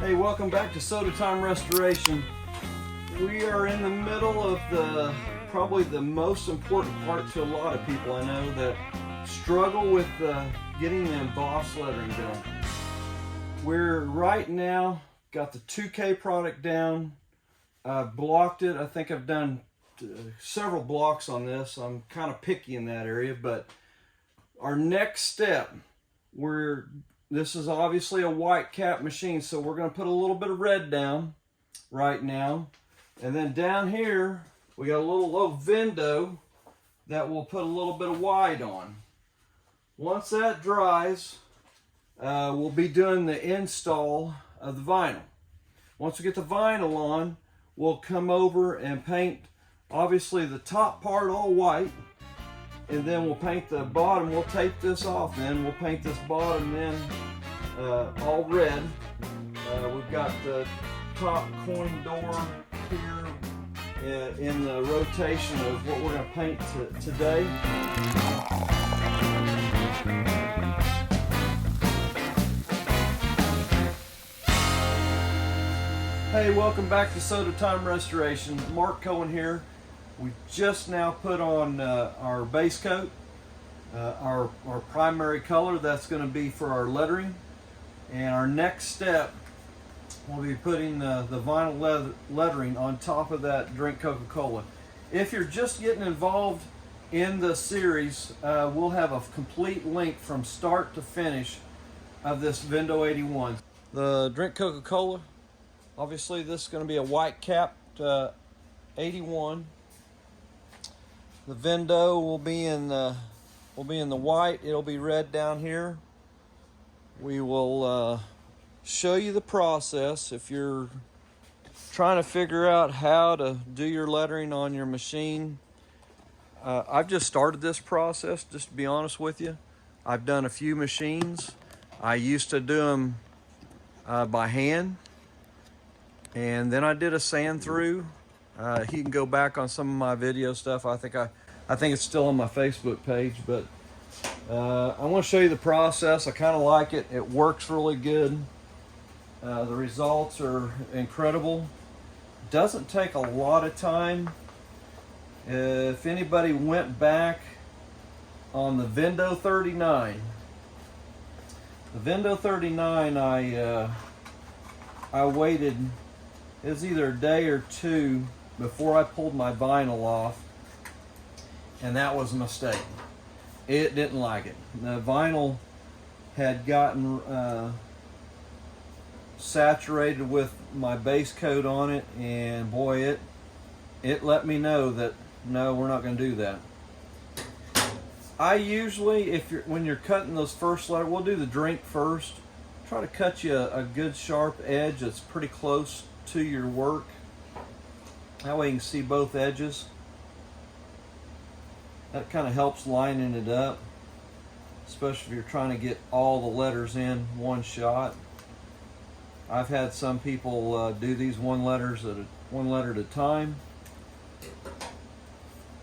Hey, welcome back to Soda Time Restoration. We are in the middle of probably the most important part to a lot of people I know that struggle with getting the embossed lettering done. We're right now got the 2K product down. I've blocked it. I think I've done several blocks on this. I'm kind of picky in that area, but our next step, this is obviously a white cap machine, so we're going to put a little bit of red down right now. And then down here, we got a little low Vendo that we'll put a little bit of white on. Once that dries, we'll be doing the install of the vinyl. Once we get the vinyl on, we'll come over and paint, obviously, the top part all white. And then we'll paint the bottom. We'll tape this off, then we'll paint this bottom then all red. We've got the top coin door here in the rotation of what we're going to paint today. Hey, welcome back to Soda Time Restoration. Mark Cohen here. We just now put on our base coat, our primary color that's going to be for our lettering. And our next step, we'll be putting the vinyl lettering on top of that Drink Coca-Cola. If you're just getting involved in the series, we'll have a complete link from start to finish of this Vendo 81. The Drink Coca-Cola, obviously this is going to be a white capped 81. The Vendo will be in the white. It'll be red down here. We will show you the process if you're trying to figure out how to do your lettering on your machine. I've just started this process, just to be honest with you. I've done a few machines. I used to do them by hand, and then I did a sand through. You can go back on some of my video stuff. I think it's still on my Facebook page, but I want to show you the process. I kind of like it. It works really good. The results are incredible. Doesn't take a lot of time. If anybody went back on the Vendo 39, I waited. It was either a day or two before I pulled my vinyl off, and that was a mistake. It didn't like it. The vinyl had gotten saturated with my base coat on it, and boy, it let me know that no, we're not going to do that. I usually, when you're cutting those first letters, we'll do the drink first. Try to cut you a good sharp edge that's pretty close to your work. That way you can see both edges. That kind of helps lining it up, especially if you're trying to get all the letters in one shot. I've had some people do these one letter at a time.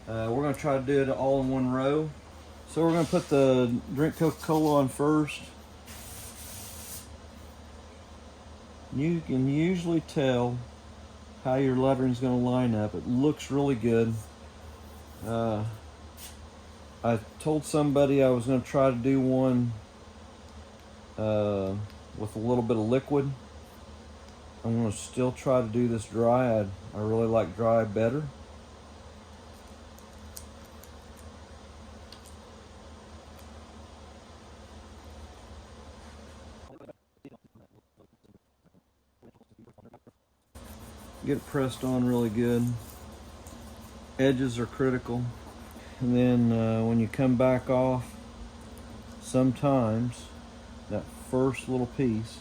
We're going to try to do it all in one row. So we're going to put the Drink Coca-Cola on first. You can usually tell how your lettering is going to line up. It looks really good. I told somebody I was going to try to do one with a little bit of liquid. I'm going to still try to do this dry. I really like dry better. Get it pressed on really good. Edges are critical. And then when you come back off, sometimes that first little piece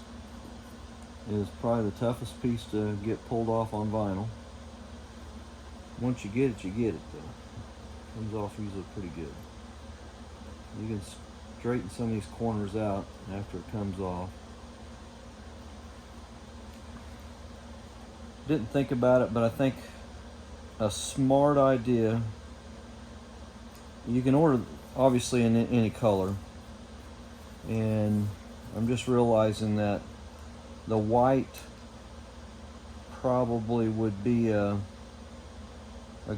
is probably the toughest piece to get pulled off on vinyl. Once you get it, you get it though. Comes off usually pretty good. You can straighten some of these corners out after it comes off. Didn't think about it, but I think a smart idea. You can order obviously in any color, and I'm just realizing that The white probably would be a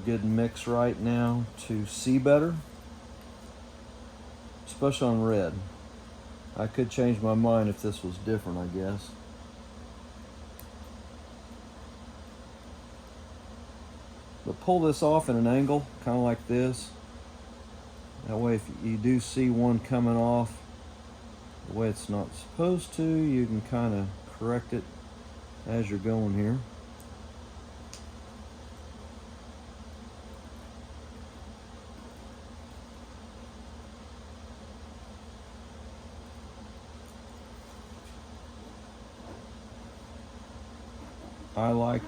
good mix right now to see better, especially on red. I could change my mind if this was different, I guess. But pull this off at an angle, kind of like this. That way if you do see one coming off the way it's not supposed to, you can kind of correct it as you're going here. I like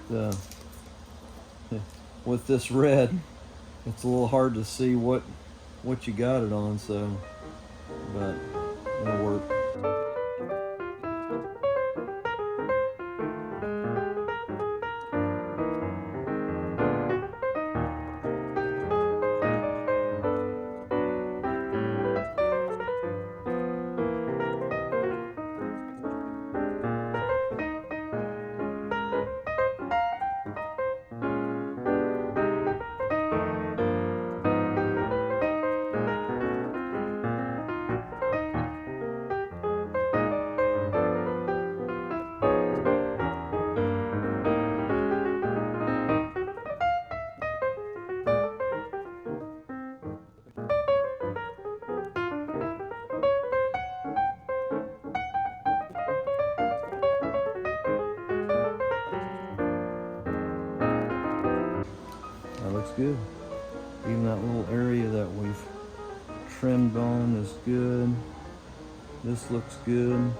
with this red, it's a little hard to see what you got it on, so, but it'll work. That looks good. Even that little area that we've trimmed on is good. This looks good.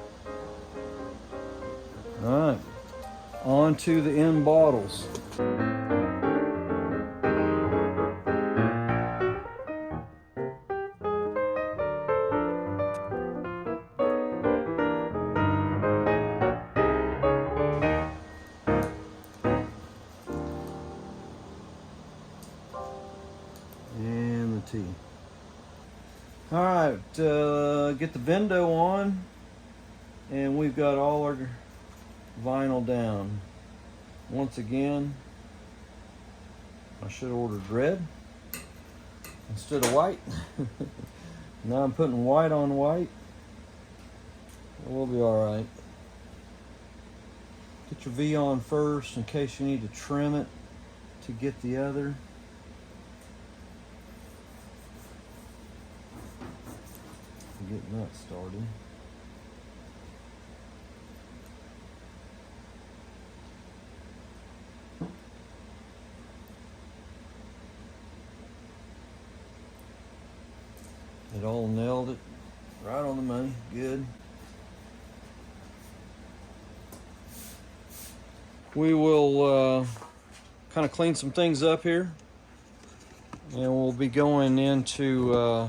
All right, on to the end bottles. And the tea. All right, get the Vendo on, and we've got all our vinyl down. Once again, I should have ordered red instead of white. Now I'm putting white on white. We'll be all right. Get your V on first in case you need to trim it to get the other. Getting that started. It all nailed it right on the money. Good. We will kind of clean some things up here, and we'll be going into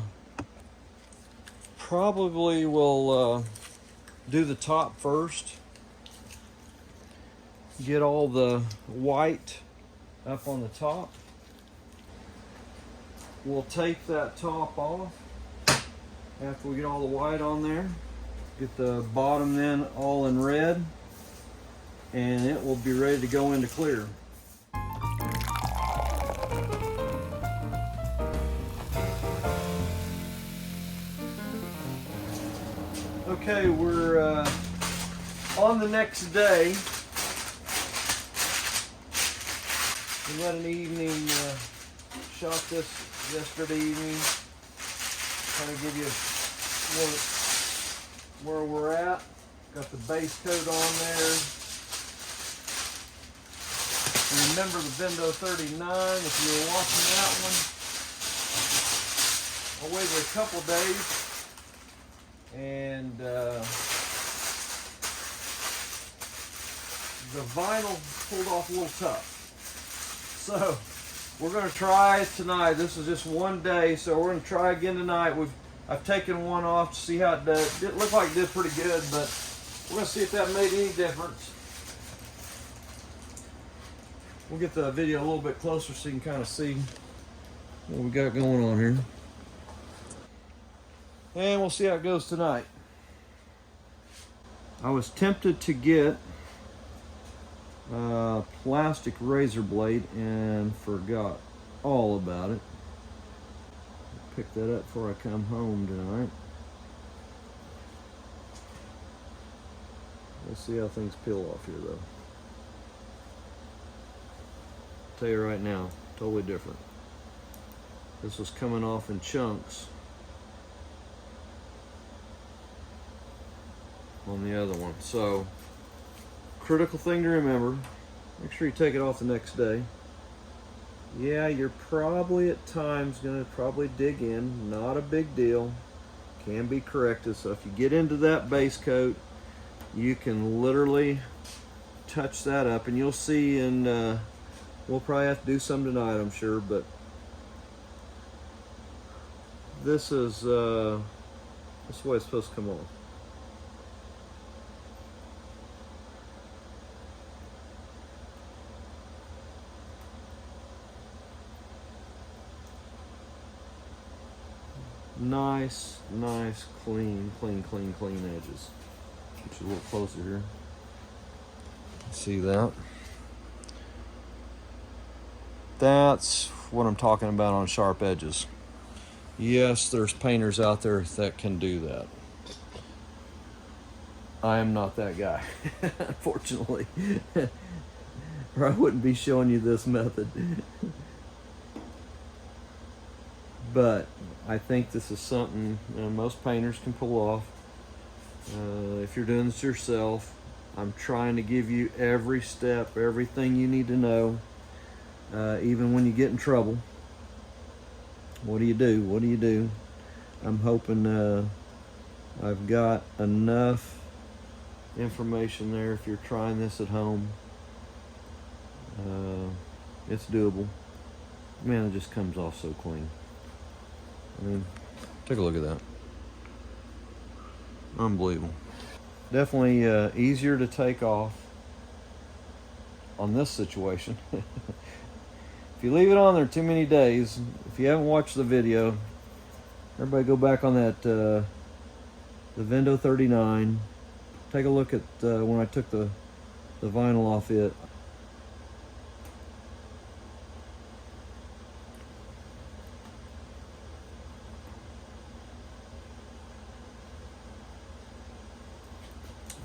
probably we'll do the top first. Get all the white up on the top. We'll take that top off after we get all the white on there. Get the bottom then all in red, and it will be ready to go into clear. Okay, we're on the next day. We had an evening, shot this yesterday evening. Kind of give you where we're at. Got the base coat on there. And remember the Vendo 39, if you were watching that one. I waited a couple days. And the vinyl pulled off a little tough. So we're going to try it tonight. This is just one day, so we're going to try again tonight. I've taken one off to see how it does. It looked like it did pretty good, but we're going to see if that made any difference. We'll get the video a little bit closer so you can kind of see what we got going on here. And we'll see how it goes tonight. I was tempted to get a plastic razor blade and forgot all about it. Pick that up before I come home tonight. Let's see how things peel off here though. Tell you right now, totally different. This was coming off in chunks on the other one. So, critical thing to remember, make sure you take it off the next day. Yeah, you're probably at times gonna probably dig in, not a big deal, can be corrected. So if you get into that base coat, you can literally touch that up, and you'll see in, we'll probably have to do some tonight, I'm sure, but this is the way it's supposed to come off. Nice, clean edges. Get you a little closer here. See that? That's what I'm talking about on sharp edges. Yes, there's painters out there that can do that. I am not that guy, unfortunately. Or I wouldn't be showing you this method. But I think this is something most painters can pull off. If you're doing this yourself, I'm trying to give you every step, everything you need to know, even when you get in trouble. What do you do? What do you do? I'm hoping I've got enough information there if you're trying this at home. It's doable. Man, it just comes off so clean. I mean, take a look at that. Unbelievable. Definitely easier to take off on this situation. If you leave it on there too many days, if you haven't watched the video, everybody go back on that the Vendo 39. Take a look at when I took the vinyl off it.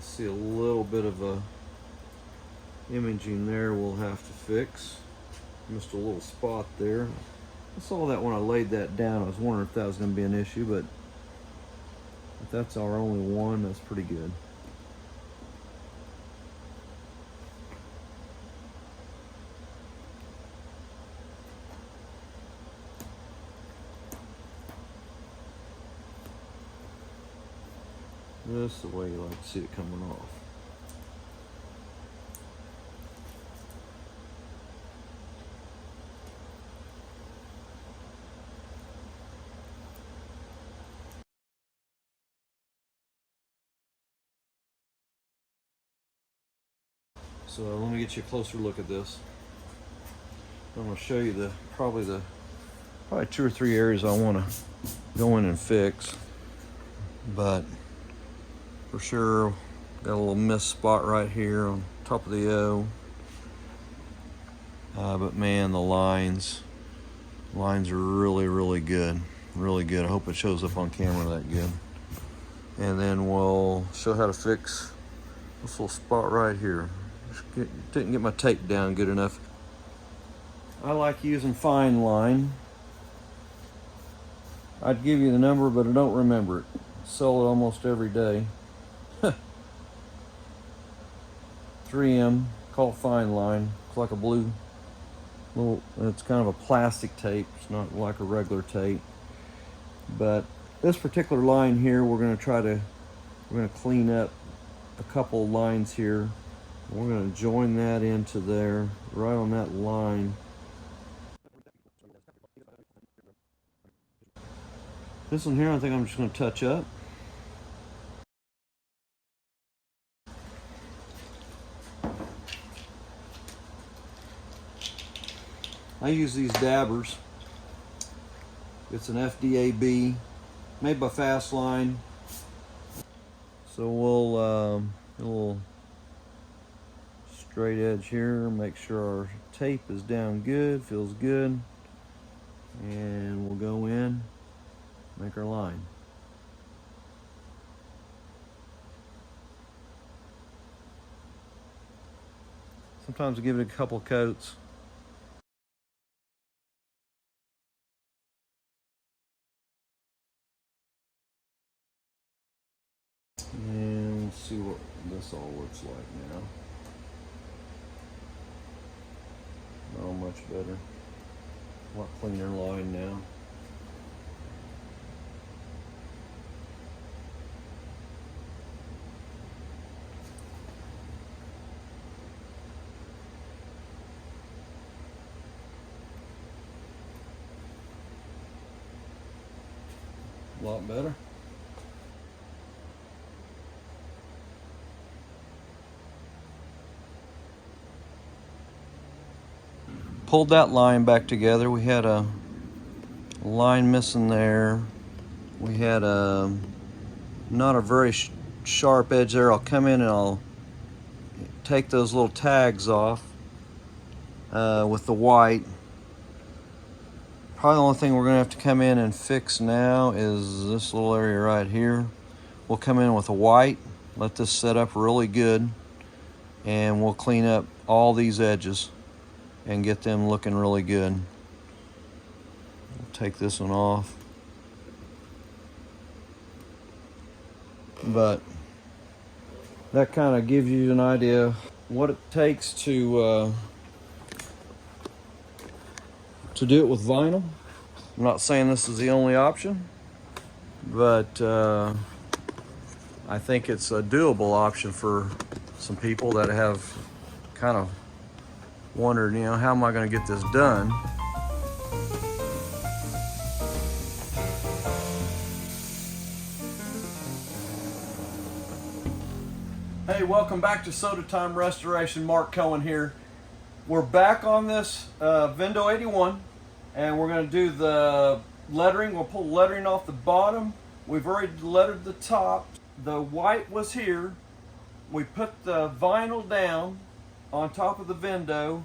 See a little bit of a imaging there we'll have to fix. Missed a little spot there. I saw that when I laid that down. I was wondering if that was going to be an issue, but if that's our only one, that's pretty good. This is the way you like to see it coming off. So let me get you a closer look at this. I'm going to show you probably 2 or 3 areas I want to go in and fix. But for sure, got a little missed spot right here on top of the O. But man, the lines are really good. Really good. I hope it shows up on camera that good. And then we'll show how to fix this little spot right here. Didn't get my tape down good enough. I like using fine line. I'd give you the number, but I don't remember it. Sell it almost every day. 3M, call it fine line. It's like a blue little, it's kind of a plastic tape. It's not like a regular tape. But this particular line here, we're going to clean up a couple lines here. We're going to join that into there, right on that line. This one here, I think I'm just going to touch up. I use these dabbers. It's an FDAB, made by Fastline. So A little straight edge here. Make sure our tape is down good, feels good. And we'll go in, make our line. Sometimes I give it a couple coats. And let's see what this all looks like now. Oh, much better. A lot cleaner line now. A lot better. Pulled that line back together. We had a line missing there. We had not a very sharp edge there. I'll come in and I'll take those little tags off with the white. Probably the only thing we're gonna have to come in and fix now is this little area right here. We'll come in with a white, let this set up really good, and we'll clean up all these edges and get them looking really good. We'll take this one off. But that kind of gives you an idea what it takes to do it with vinyl. I'm not saying this is the only option, but I think it's a doable option for some people that have kind of wondered, you know, how am I going to get this done? Hey, welcome back to Soda Time Restoration. Mark Cohen here. We're back on this Vendo 81, and we're going to do the lettering. We'll pull the lettering off the bottom. We've already lettered the top. The white was here. We put the vinyl down on top of the Vendo,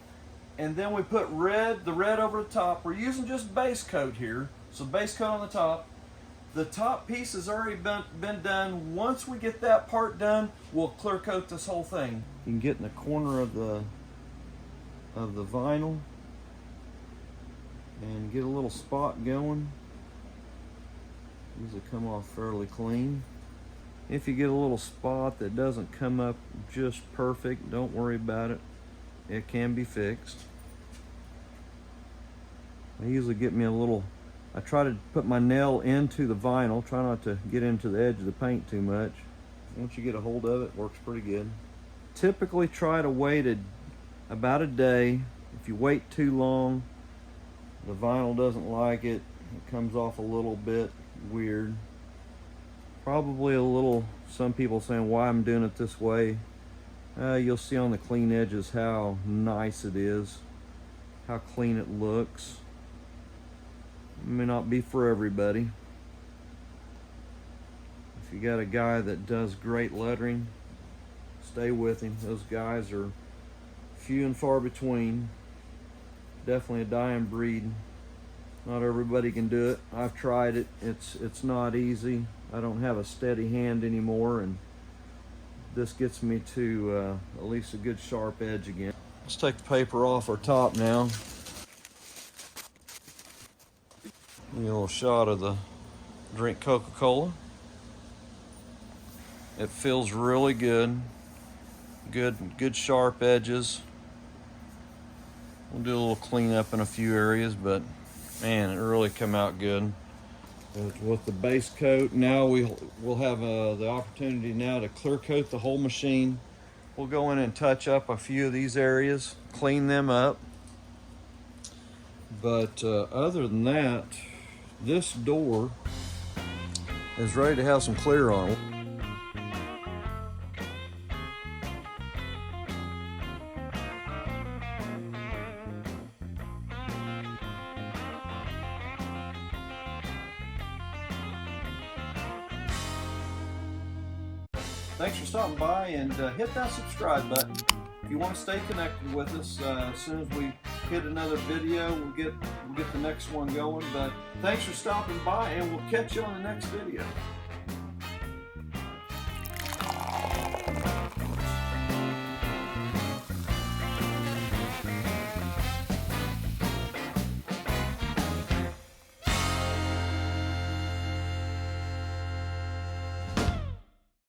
and then we put the red over the top. We're using just base coat here, so base coat on the top. The top piece has already been done. Once we get that part done, we'll clear coat this whole thing. You can get in the corner of the vinyl and get a little spot going. These will come off fairly clean. If you get a little spot that doesn't come up just perfect, don't worry about it. It can be fixed. I usually get me a little, I try to put my nail into the vinyl, try not to get into the edge of the paint too much. Once you get a hold of it, it works pretty good. Typically try to wait about a day. If you wait too long, the vinyl doesn't like it. It comes off a little bit weird. Probably a little, some people saying why I'm doing it this way. You'll see on the clean edges how nice it is, how clean it looks. It may not be for everybody. If you got a guy that does great lettering, stay with him. Those guys are few and far between. Definitely a dying breed. Not everybody can do it. I've tried it. It's not easy. I don't have a steady hand anymore, and this gets me to at least a good sharp edge again. Let's take the paper off our top now. Give me a little shot of the drink Coca-Cola. It feels really good. Good sharp edges. We'll do a little cleanup in a few areas, but man, it really come out good. With the base coat, now we'll have the opportunity now to clear coat the whole machine. We'll go in and touch up a few of these areas, clean them up. But other than that, this door is ready to have some clear on it. Thanks for stopping by, and hit that subscribe button. If you want to stay connected with us, as soon as we hit another video, we'll get the next one going. But thanks for stopping by, and we'll catch you on the next video.